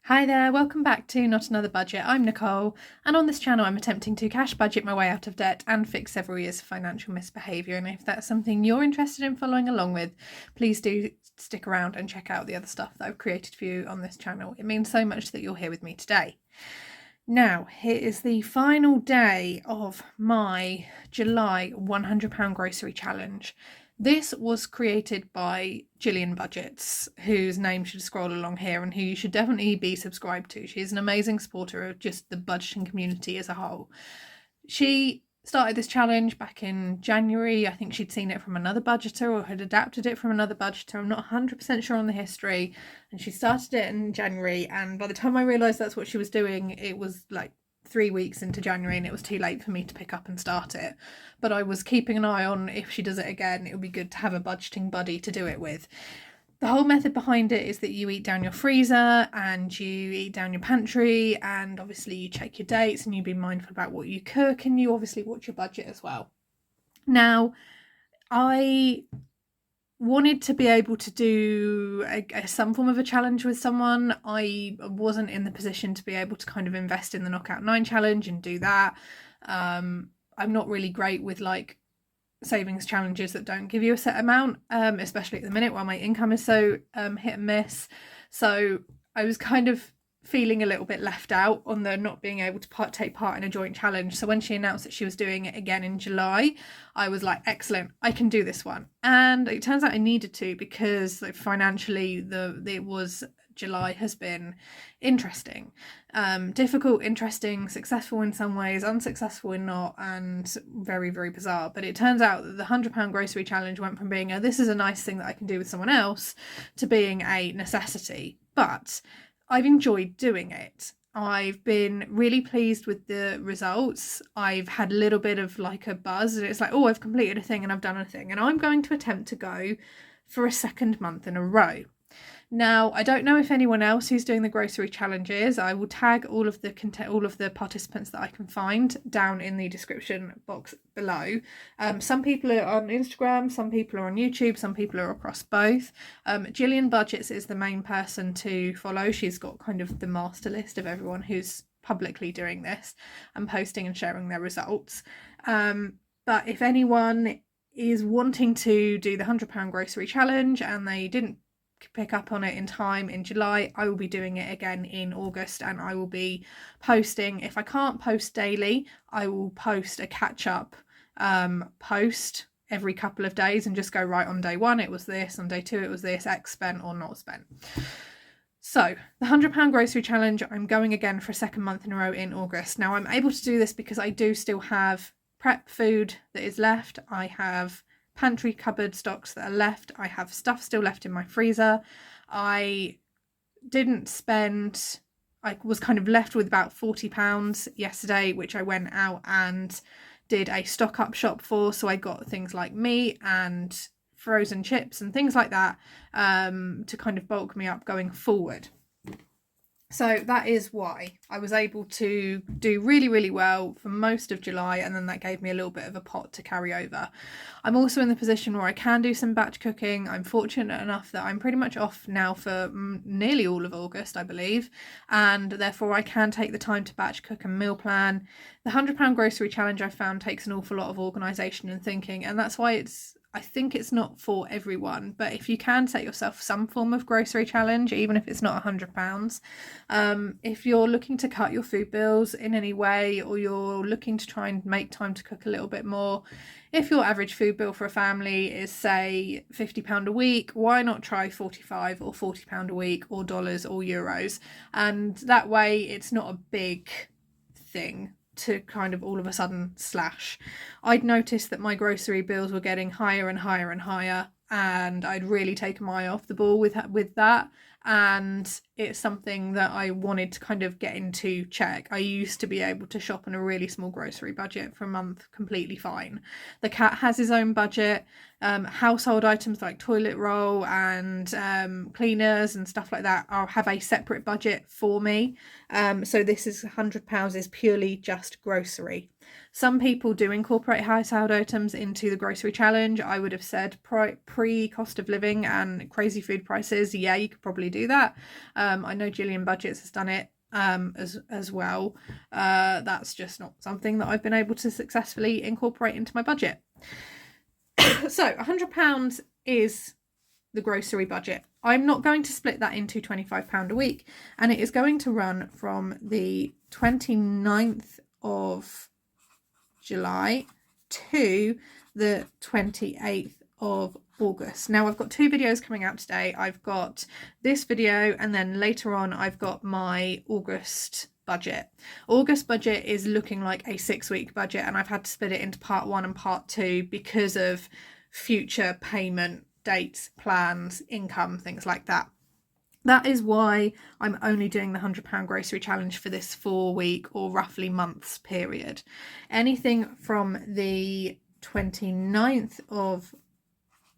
Hi there, welcome back to Not Another Budget. I'm Nicole, and on this channel I'm attempting to cash budget my way out of debt and fix several years of financial misbehaviour. And if that's something you're interested in following along with, please do stick around and check out the other stuff that I've created for you on this channel. It means so much that you're here with me today. Now, here is the final day of my July £100 grocery challenge. This was created by Gillian Budgets, whose name should scroll along here and who you should definitely be subscribed to. She's an amazing supporter of just the budgeting community as a whole. She started this challenge back in January. I think she'd seen it from another budgeter or had adapted it from another budgeter. I'm not 100% sure on the history. And she started it in January. And by the time I realised that's what she was doing, it was like 3 weeks into January and it was too late for me to pick up and start it. But I was keeping an eye on if she does it again, it would be good to have a budgeting buddy to do it with. The whole method behind it is that you eat down your freezer and you eat down your pantry, and obviously you check your dates and you be mindful about what you cook, and you obviously watch your budget as well. Now, I wanted to be able to do some form of a challenge with someone. I wasn't in the position to be able to kind of invest in the Knockout 9 challenge and do that. I'm not really great with like savings challenges that don't give you a set amount, especially at the minute while my income is so hit and miss. So I was kind of feeling a little bit left out on the not being able to take part in a joint challenge. So when she announced that she was doing it again in July, I was like, excellent, I can do this one. And it turns out I needed to, because like, financially July has been interesting, difficult, interesting, successful in some ways, unsuccessful in not, and very, very bizarre. But it turns out that the £100 grocery challenge went from being this is a nice thing that I can do with someone else to being a necessity. But I've enjoyed doing it. I've been really pleased with the results. I've had a little bit of like a buzz, and it's like, oh, I've completed a thing and I've done a thing, and I'm going to attempt to go for a second month in a row. Now, I don't know if anyone else who's doing the grocery challenge is. I will tag all of the participants that I can find down in the description box below. Some people are on Instagram, some people are on YouTube, some people are across both. Gillian Budgets is the main person to follow. She's got kind of the master list of everyone who's publicly doing this and posting and sharing their results. But if anyone is wanting to do the £100 grocery challenge and they didn't pick up on it in time in July, I will be doing it again in August, and I will be posting, if I can't post daily, I will post a catch-up post every couple of days and just go, right, on day 1 it was this, on day 2 it was this, X spent or not spent. So the £100 grocery challenge, I'm going again for a second month in a row in August. Now I'm able to do this because I do still have prep food that is left. I have pantry cupboard stocks that are left. I have stuff still left in my freezer. I was kind of left with about £40 yesterday, which I went out and did a stock up shop for. So I got things like meat and frozen chips and things like that to kind of bulk me up going forward. So that is why I was able to do really, really well for most of July, and then that gave me a little bit of a pot to carry over. I'm also in the position where I can do some batch cooking. I'm fortunate enough that I'm pretty much off now for nearly all of August, I believe, and therefore I can take the time to batch cook and meal plan. The £100 grocery challenge I found takes an awful lot of organisation and thinking, and that's why I think it's not for everyone, but if you can set yourself some form of grocery challenge, even if it's not £100, if you're looking to cut your food bills in any way, or you're looking to try and make time to cook a little bit more, if your average food bill for a family is say £50 a week, why not try £45 or £40 a week, or dollars or euros? And that way it's not a big thing to kind of all of a sudden slash. I'd noticed that my grocery bills were getting higher and higher and higher, and I'd really taken my eye off the ball with that, and it's something that I wanted to kind of get into check. I used to be able to shop on a really small grocery budget for a month completely fine. The cat has his own budget. Household items like toilet roll and cleaners and stuff like that have a separate budget for me. So this is £100 is purely just grocery. Some people do incorporate household items into the grocery challenge. I would have said pre cost of living and crazy food prices, yeah, you could probably do that. I know Gillian Budgets has done it as well. That's just not something that I've been able to successfully incorporate into my budget. So £100 is the grocery budget. I'm not going to split that into £25 a week, and it is going to run from the 29th of July to the 28th of August. Now I've got 2 videos coming out today. I've got this video, and then later on I've got my August budget. August budget is looking like a 6-week budget, and I've had to split it into part 1 and part 2 because of future payment dates, plans, income, things like that. That is why I'm only doing the £100 grocery challenge for this 4-week or roughly months period. Anything from the 29th of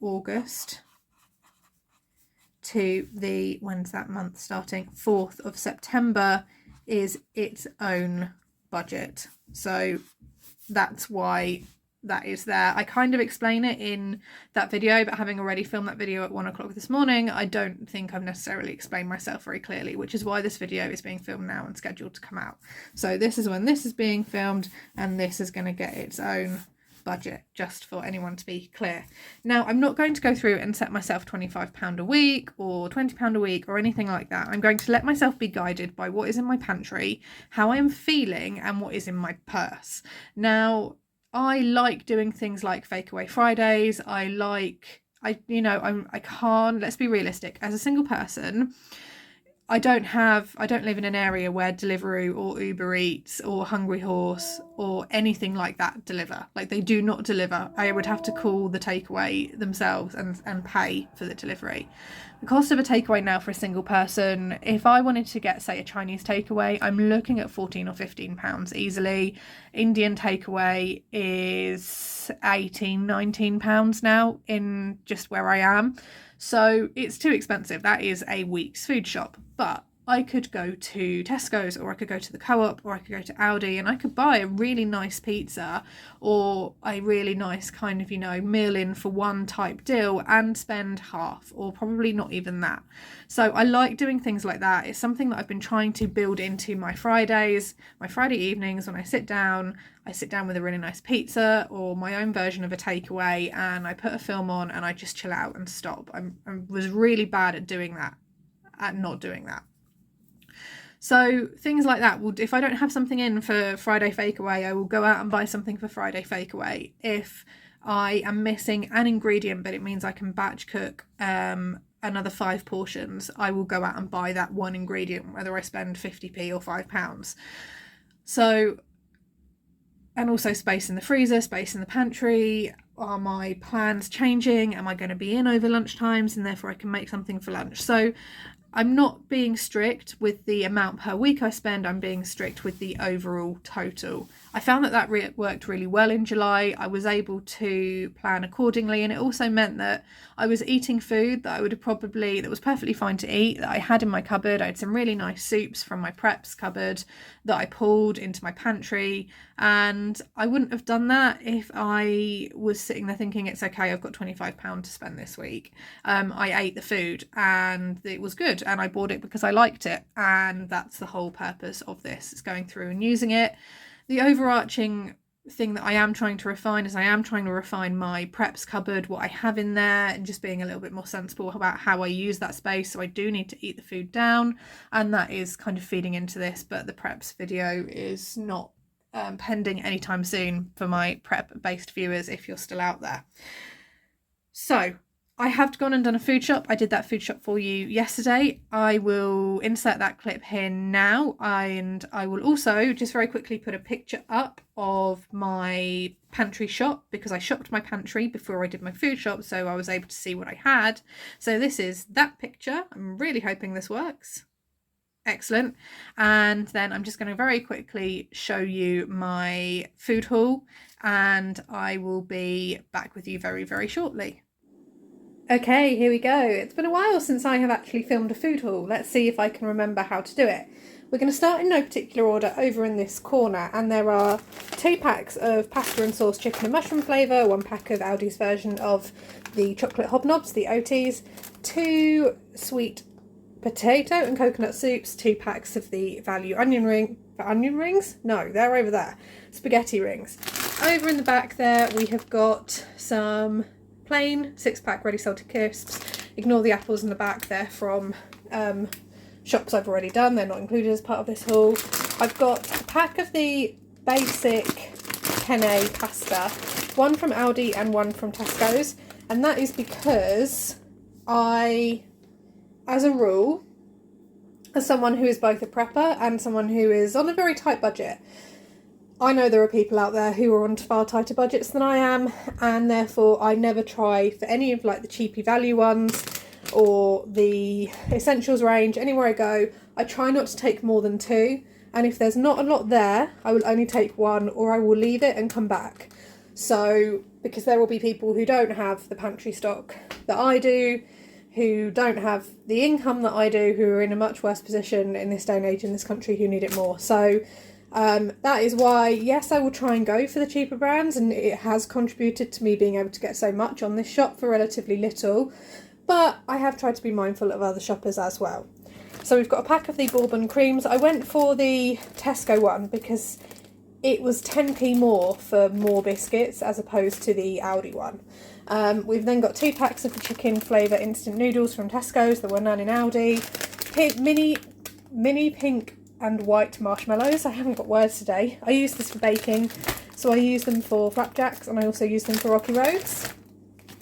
August to the, when's that month starting, 4th of September is its own budget. So that's why that is there. I kind of explain it in that video, but having already filmed that video at 1 o'clock this morning, I don't think I've necessarily explained myself very clearly, which is why this video is being filmed now and scheduled to come out. So this is when this is being filmed, and this is going to get its own budget, just for anyone to be clear. Now, I'm not going to go through and set myself £25 a week or £20 a week or anything like that. I'm going to let myself be guided by what is in my pantry, how I am feeling, and what is in my purse. Now, I like doing things like Fake Away Fridays. I can't, let's be realistic. As a single person, I don't live in an area where Deliveroo or Uber Eats or Hungry Horse or anything like that deliver. Like, they do not deliver. I would have to call the takeaway themselves and pay for the delivery. The cost of a takeaway now for a single person, if I wanted to get, say, a Chinese takeaway, I'm looking at £14 or £15 easily. Indian takeaway is £18, £19 now in just where I am. So it's too expensive. That is a week's food shop. But I could go to Tesco's, or I could go to the Co-op, or I could go to Aldi, and I could buy a really nice pizza or a really nice kind of, meal in for one type deal and spend half, or probably not even that. So I like doing things like that. It's something that I've been trying to build into my Fridays, my Friday evenings when I sit down with a really nice pizza or my own version of a takeaway, and I put a film on and I just chill out and stop. I was really bad at doing that, at not doing that. So things like that, if I don't have something in for Friday Fake Away, I will go out and buy something for Friday Fake Away. If I am missing an ingredient, but it means I can batch cook another 5 portions, I will go out and buy that one ingredient, whether I spend 50p or £5. So, and also space in the freezer, space in the pantry. Are my plans changing? Am I going to be in over lunch times, and therefore I can make something for lunch? So I'm not being strict with the amount per week I spend, I'm being strict with the overall total. I found that worked really well in July. I was able to plan accordingly, and it also meant that I was eating food that that was perfectly fine to eat, that I had in my cupboard. I had some really nice soups from my preps cupboard that I pulled into my pantry, and I wouldn't have done that if I was sitting there thinking, it's okay, I've got £25 to spend this week. I ate the food and it was good, and I bought it because I liked it, and that's the whole purpose of this, is going through and using it. The overarching thing that I am trying to refine is I am trying to refine my preps cupboard, what I have in there, and just being a little bit more sensible about how I use that space. So I do need to eat the food down, and that is kind of feeding into this, but the preps video is not pending anytime soon for my prep based viewers, if you're still out there. So I have gone and done a food shop. I did that food shop for you yesterday. I will insert that clip here now, and I will also just very quickly put a picture up of my pantry shop, because I shopped my pantry before I did my food shop, so I was able to see what I had. So this is that picture. I'm really hoping this works. Excellent. And then I'm just going to very quickly show you my food haul, and I will be back with you very, very shortly. Okay, here we go. It's been a while since I have actually filmed a food haul. Let's see if I can remember how to do it. We're going to start in no particular order over in this corner, and there are 2 packs of pasta and sauce chicken and mushroom flavour, 1 pack of Aldi's version of the chocolate hobnobs, the OTs, 2 sweet potato and coconut soups, 2 packs of the value onion rings? No, they're over there. Spaghetti rings. Over in the back there, we have got some plain 6-pack ready salted crisps. Ignore the apples in the back, they're from shops I've already done. They're not included as part of this haul. I've got a pack of the basic penne pasta, one from Aldi and one from Tesco's, and that is because I, as a rule, as someone who is both a prepper and someone who is on a very tight budget, I know there are people out there who are on far tighter budgets than I am, and therefore I never try for any of like the cheapy value ones or the essentials range. Anywhere I go, I try not to take more than 2, and if there's not a lot there, I will only take 1, or I will leave it and come back. So, because there will be people who don't have the pantry stock that I do, who don't have the income that I do, who are in a much worse position in this day and age in this country, who need it more. So that is why, yes, I will try and go for the cheaper brands, and it has contributed to me being able to get so much on this shop for relatively little, but I have tried to be mindful of other shoppers as well. So we've got a pack of the bourbon creams. I went for the Tesco one because it was 10p more for more biscuits as opposed to the Aldi one. We've then got 2 packs of the chicken flavour instant noodles from Tesco's. There were none in Aldi. Mini pink and white marshmallows. I haven't got words today. I use this for baking, so I use them for flapjacks, and I also use them for rocky roads.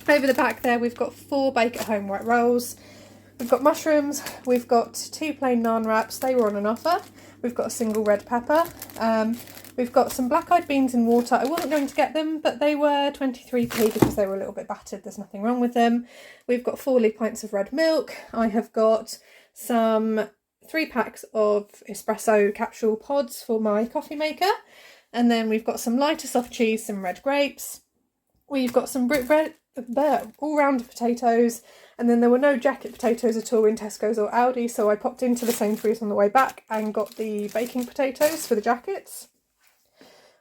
Over the back there, we've got 4 bake-at-home white rolls. We've got mushrooms. We've got 2 plain naan wraps. They were on an offer. We've got a single red pepper. We've got some black-eyed beans in water. I wasn't going to get them, but they were 23p because they were a little bit battered. There's nothing wrong with them. We've got 4 pints of red milk. I have got some 3 packs of espresso capsule pods for my coffee maker. And then we've got some lighter soft cheese, some red grapes. We've got some all-round potatoes. And then there were no jacket potatoes at all in Tesco's or Aldi, so I popped into the Sainsbury's on the way back and got the baking potatoes for the jackets.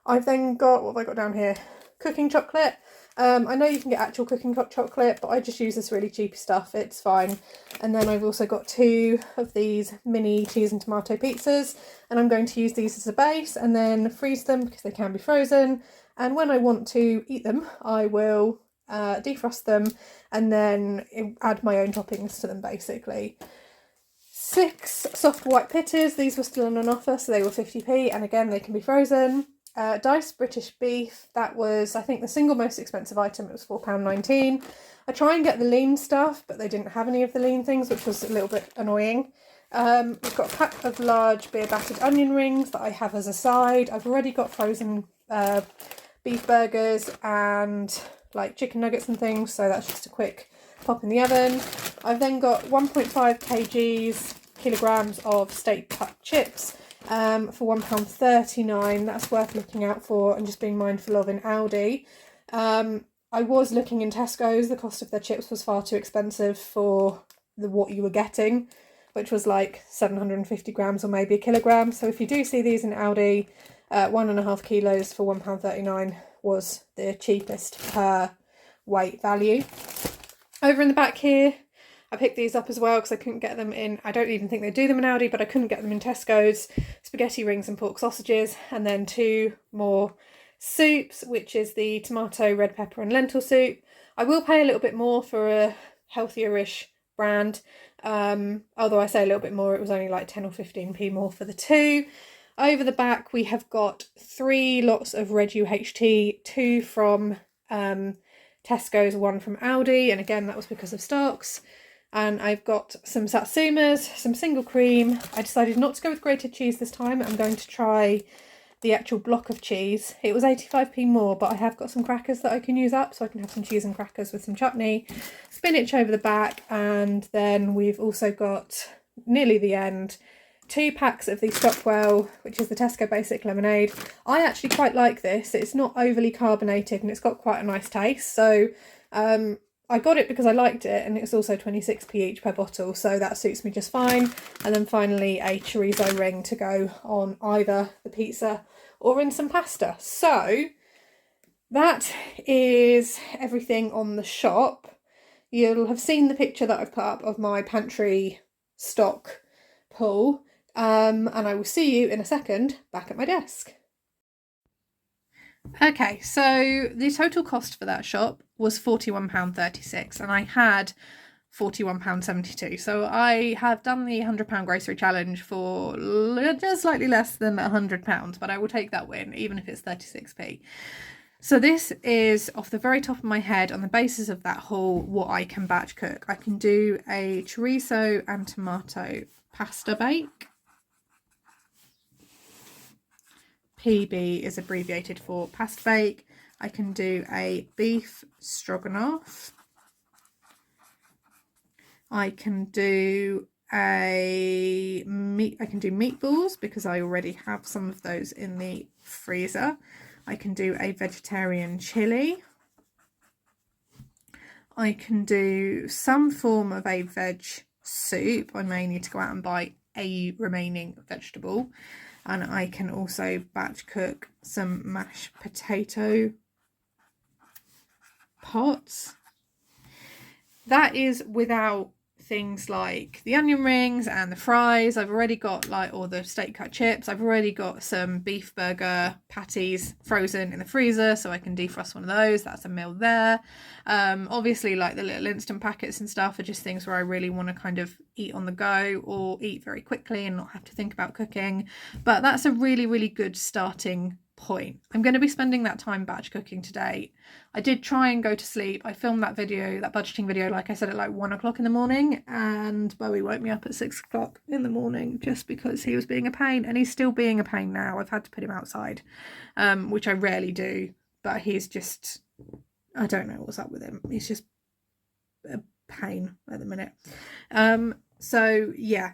I've then got, what have I got down here? Cooking chocolate. I know you can get actual cooking chocolate, but I just use this really cheapy stuff. It's fine. And then I've also got 2 of these mini cheese and tomato pizzas, and I'm going to use these as a base and then freeze them because they can be frozen. And when I want to eat them, I will defrost them and then add my own toppings to them, basically. 6 soft white pittas. These were still on an offer, so they were 50p, and again, they can be frozen. Diced British beef, that was, I think, the single most expensive item. It was £4.19. I try and get the lean stuff, but they didn't have any of the lean things, which was a little bit annoying. We've got a pack of large beer battered onion rings that I have as a side. I've already got frozen beef burgers and like chicken nuggets and things, so that's just a quick pop in the oven. I've then got 1.5 kilograms of steak cut chips. For £1.39. That's worth looking out for and just being mindful of in Aldi. I was looking in Tesco's. The cost of their chips was far too expensive for what you were getting, which was like 750 grams or maybe a kilogram. So if you do see these in Aldi, 1.5 kilos for £1.39 was the cheapest per weight value. Over in the back here, I picked these up as well because I couldn't get them in, I don't even think they do them in Aldi, but I couldn't get them in Tesco's. Spaghetti rings and pork sausages, and then 2 more soups, which is the tomato, red pepper and lentil soup. I will pay a little bit more for a healthier-ish brand, although I say a little bit more, it was only like 10 or 15p more for the 2. Over the back we have got 3 lots of red UHT, 2 from Tesco's, 1 from Aldi, and again that was because of stocks. And I've got some satsumas, some single cream. I decided not to go with grated cheese this time. I'm going to try the actual block of cheese. It was 85p more, but I have got some crackers that I can use up, so I can have some cheese and crackers with some chutney. Spinach over the back, and then we've also got, nearly the end, 2 packs of the Stockwell, which is the Tesco Basic Lemonade. I actually quite like this. It's not overly carbonated and it's got quite a nice taste. So I got it because I liked it, and it's also 26p each per bottle, so that suits me just fine. And then finally a chorizo ring to go on either the pizza or in some pasta. So that is everything on the shop. You'll have seen the picture that I've put up of my pantry stock pull. And I will see you in a second back at my desk. Okay, so the total cost for that shop was £41.36 and I had £41.72. So I have done the £100 grocery challenge for just slightly less than £100, but I will take that win, even if it's 36p. So this is off the very top of my head on the basis of that haul, what I can batch cook. I can do a chorizo and tomato pasta bake. PB is abbreviated for pasta bake. I can do a beef stroganoff. I can do meatballs because I already have some of those in the freezer. I can do a vegetarian chili. I can do some form of a veg soup. I may need to go out and buy a remaining vegetable. And I can also batch cook some mashed potato pots. That is without things like the onion rings and the fries. I've already got all the steak cut chips. I've already got some beef burger patties frozen in the freezer, so I can defrost one of those. That's a meal there. Obviously, like the little instant packets and stuff are just things where I really want to kind of eat on the go or eat very quickly and not have to think about cooking. But that's a really, really good starting point. I'm going to be spending that time batch cooking today. I did try and go to sleep. I filmed that video, that budgeting video, like I said, at 1 o'clock in the morning, and Bowie woke me up at 6 o'clock in the morning just because he was being a pain, and he's still being a pain now. I've had to put him outside, which I rarely do, but he's just, I don't know what's up with him. He's just a pain at the minute. So yeah.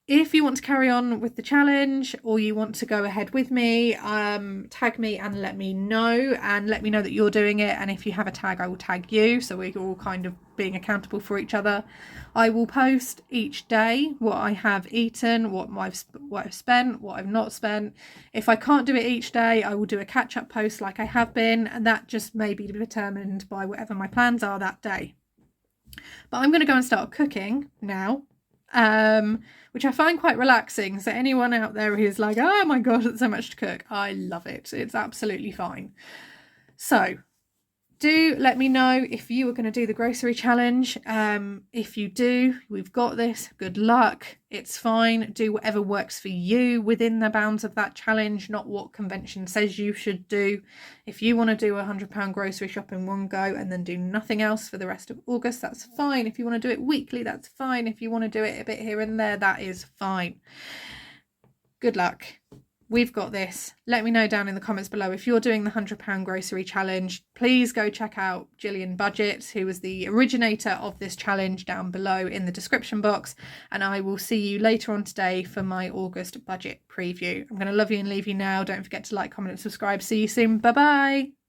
If you want to carry on with the challenge or you want to go ahead with me, tag me and let me know that you're doing it. And if you have a tag, I will tag you. So we're all kind of being accountable for each other. I will post each day what I have eaten, what I've spent, what I've not spent. If I can't do it each day, I will do a catch-up post like I have been. And that just may be determined by whatever my plans are that day. But I'm going to go and start cooking now. Which I find quite relaxing. So anyone out there who's like, oh my god, it's so much to cook, I love it. It's absolutely fine. So do let me know if you are going to do the grocery challenge. If you do, we've got this. Good luck. It's fine. Do whatever works for you within the bounds of that challenge, not what convention says you should do. If you want to do a £100 grocery shop in one go and then do nothing else for the rest of August, that's fine. If you want to do it weekly, that's fine. If you want to do it a bit here and there, that is fine. Good luck. We've got this. Let me know down in the comments below if you're doing the £100 grocery challenge. Please go check out Gillian Budget, who was the originator of this challenge, down below in the description box. And I will see you later on today for my August budget preview. I'm going to love you and leave you now. Don't forget to like, comment and subscribe. See you soon. Bye bye.